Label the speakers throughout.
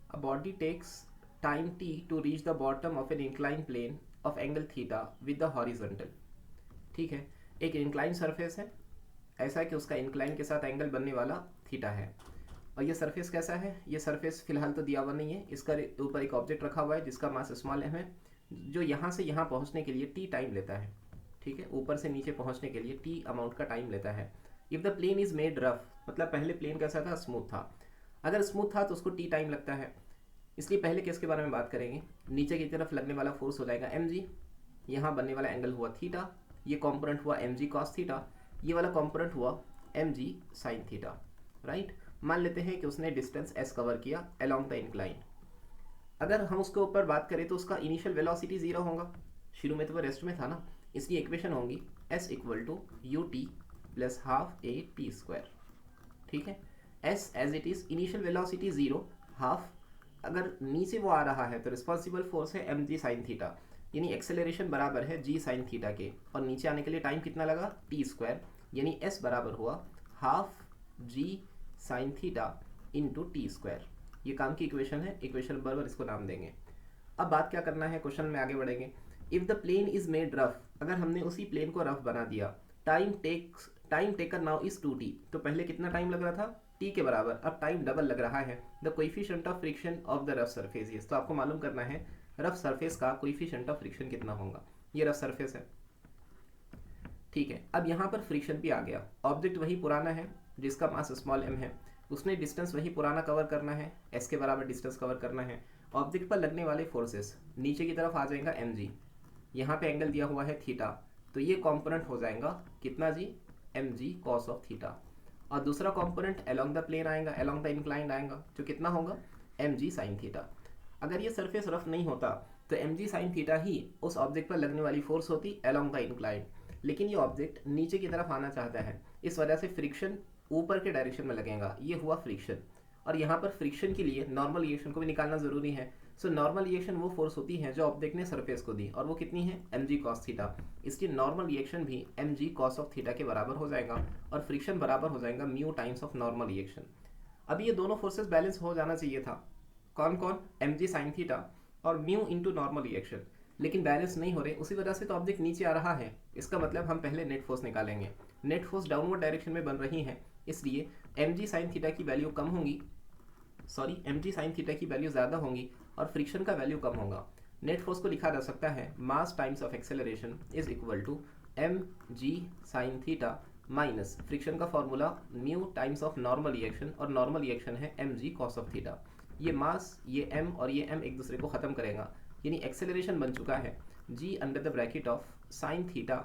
Speaker 1: A body takes time t to reach the bottom of an inclined plane of angle theta with the horizontal. ठीक है, एक incline surface है, ऐसा है कि उसका इंक्लाइन के साथ एंगल बनने वाला थीटा है। और ये सरफेस कैसा है? ये सरफेस फिलहाल तो दिया हुआ नहीं है, इसका ऊपर एक ऑब्जेक्ट रखा हुआ है जिसका मास स्मॉल एम है, जो यहाँ से यहाँ पहुँचने के लिए टी टाइम लेता है। ठीक है, ऊपर से नीचे पहुँचने के लिए टी अमाउंट का टाइम लेता है। If the plane is made rough, मतलब पहले प्लेन कैसा था? स्मूथ था। अगर स्मूथ था तो उसको टी टाइम लगता है। इसलिए पहले केस के बारे में बात करेंगे। नीचे की तरफ लगने वाला फोर्स हो जाएगा एम जी, यहाँ बनने वाला एंगल हुआ थीटा, ये कॉम्पोनेंट हुआ एम जी कॉस थीटा, ये वाला कॉम्पोनेंट हुआ एम जी साइन थीटा। राइट, मान लेते हैं कि उसने डिस्टेंस एस कवर किया अलोंग द इंक्लाइन। अगर हम उसके ऊपर बात करें तो उसका इनिशियल वेलोसिटी जीरो होगा, शुरू में तो वो रेस्ट में था ना, इसलिए इक्वेशन होंगी S equal to U T plus half A T square. ठीक है, S as it is, initial velocity zero, half, अगर नीचे वो आ रहा है तो रिस्पॉन्सिबल फोर्स है एम जी साइन थीटा, यानी एक्सेलरेशन बराबर है जी साइन थीटा के, और नीचे आने के लिए टाइम कितना लगा? टी स्क्वायर, यानी एस बराबर हुआ हाफ जी sine theta into T square. ये काम की इक्वेशन है, इक्वेशन बराबर इसको नाम देंगे। अब बात क्या करना है, क्वेश्चन में आगे बढ़ेंगे। If the plane is made rough, अगर हमने उसी प्लेन को रफ बना दिया, time taken now is 2t, तो पहले कितना टाइम लग रहा था? t के बराबर, अब टाइम डबल लग रहा है। The coefficient of friction of the rough surface is, तो आपको मालूम करना है रफ सरफेस का कोएफिशिएंट ऑफ फ्रिक्शन कितना होगा। ये रफ सरफेस है। ठीक है, अब यहाँ पर फ्रिक्शन भी आ गया। ऑब्जेक्ट वही पुराना है जिसका मास स्मॉल एम है, उसने डिस्टेंस वही पुराना कवर करना है, एस के बराबर डिस्टेंस कवर करना है। ऑब्जेक्ट पर लगने वाले फोर्सेस नीचे की तरफ आ जाएगा एम जी, यहाँ पे एंगल दिया हुआ है थीटा, तो ये कॉम्पोनेंट हो जाएगा कितना g? M ji cos of theta. और दूसरा कॉम्पोनेंट अलोंग द प्लेन आएगा, अलोंग द इंक्लाइंड आएगा, जो कितना होगा? एम जी साइन थीटा। अगर ये सरफेस रफ नहीं होता तो एम जी साइन थीटा ही उस ऑब्जेक्ट पर लगने वाली फोर्स होती अलोंग द इंक्लाइंड, लेकिन ये ऑब्जेक्ट नीचे की तरफ आना चाहता है, इस वजह से फ्रिक्शन ऊपर के डायरेक्शन में लगेगा, ये हुआ फ्रिक्शन। और यहाँ पर फ्रिक्शन के लिए नॉर्मल रिएक्शन को भी निकालना ज़रूरी है। सो नॉर्मल रिएक्शन वो फोर्स होती है जो ऑब्जेक्ट ने सरफेस को दी, और वो कितनी है? M G cos theta. इसलिए नॉर्मल रिएक्शन भी M ji cos of theta के बराबर हो जाएगा, और फ्रिक्शन बराबर हो जाएगा mu times of normal reaction. अब ये दोनों फोर्सेस बैलेंस हो जाना चाहिए था। कौन कौन? एम जी साइन थीटा और म्यू इंटू नॉर्मल रिएक्शन, लेकिन बैलेंस नहीं हो रहे, उसी वजह से तो ऑब्जेक्ट नीचे आ रहा है। इसका मतलब हम पहले नेट फोर्स निकालेंगे। नेट फोर्स डाउनवर्ड डायरेक्शन में बन रही है, इसलिए एम जी साइन थीटा की वैल्यू कम होंगी, सॉरी एम जी साइन थीटा की वैल्यू ज़्यादा होंगी और फ्रिक्शन का वैल्यू कम होगा। नेट फोर्स को लिखा जा सकता है mass times of acceleration is equal to m ji sine theta minus friction का formula mu times of normal reaction, और नॉर्मल रिएक्शन है M G cos of theta. ये मास, ये m और ये m एक दूसरे को ख़त्म करेगा, यानी एक्सेलरेशन बन चुका है g under the bracket of sine theta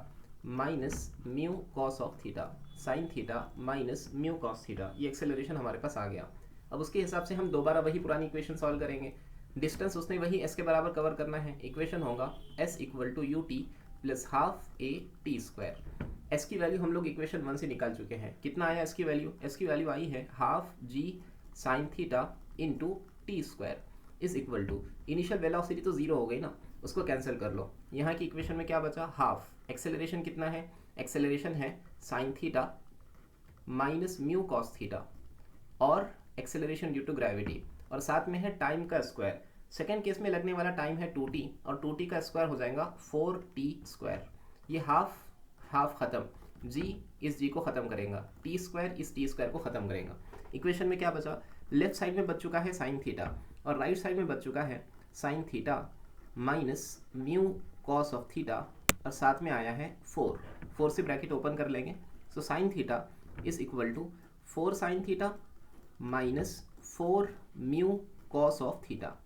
Speaker 1: minus mu cos of theta, sign theta minus mu cos theta. ये एक्सेलरेशन हमारे पास आ गया। अब उसके हिसाब से हम दोबारा वही पुरानी इक्वेशन सॉल्व करेंगे। डिस्टेंस उसने वही s के बराबर कवर करना है, इक्वेशन होगा s equal to U T plus half A T square. s की वैल्यू हम लोग इक्वेशन 1 से निकाल चुके हैं। कितना आया s की वैल्यू? s की वैल्यू आई है half ji sine theta into T square is equal to, initial velocity तो जीरो हो गई ना, उसको कैंसिल कर लो। यहाँ की इक्वेशन में क्या बचा? हाफ। एक्सेलरेशन कितना है? एक्सेलरेशन है sign theta minus mu cos theta, और एक्सेलरेशन ड्यू टू ग्रेविटी, और साथ में है टाइम का स्क्वायर। सेकेंड केस में लगने वाला टाइम है 2t, और 2t का स्क्वायर हो जाएगा 4t स्क्वायर। ये हाफ हाफ ख़त्म, g इस g को ख़त्म करेगा, t स्क्वायर इस t स्क्वायर को ख़त्म करेगा। इक्वेशन में क्या बचा? लेफ्ट साइड में बच चुका है साइन थीटा, और राइट साइड में बच चुका है sign theta minus mu cos of theta, और साथ में आया है 4 से ब्रैकेट ओपन कर लेंगे। So sine theta is equal to 4 sine theta minus 4 mu cos of theta.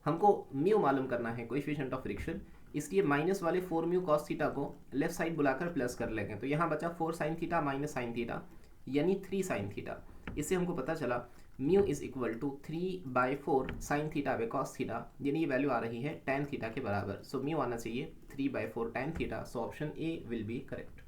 Speaker 1: हमको म्यू मालूम करना है, कोएफिशिएंट ऑफ फ्रिक्शन, इसलिए माइनस वाले 4 म्यू कॉस थीटा को लेफ्ट साइड बुलाकर प्लस कर लेंगे, तो यहाँ बचा 4 sine theta minus sine theta, यानी 3 साइन थीटा। इससे हमको पता चला mu is equal to 3/4 sine theta by cos theta, यानी ये वैल्यू आ रही है tan थीटा के बराबर। सो म्यू आना चाहिए 3/4 tan theta. So option A will be correct.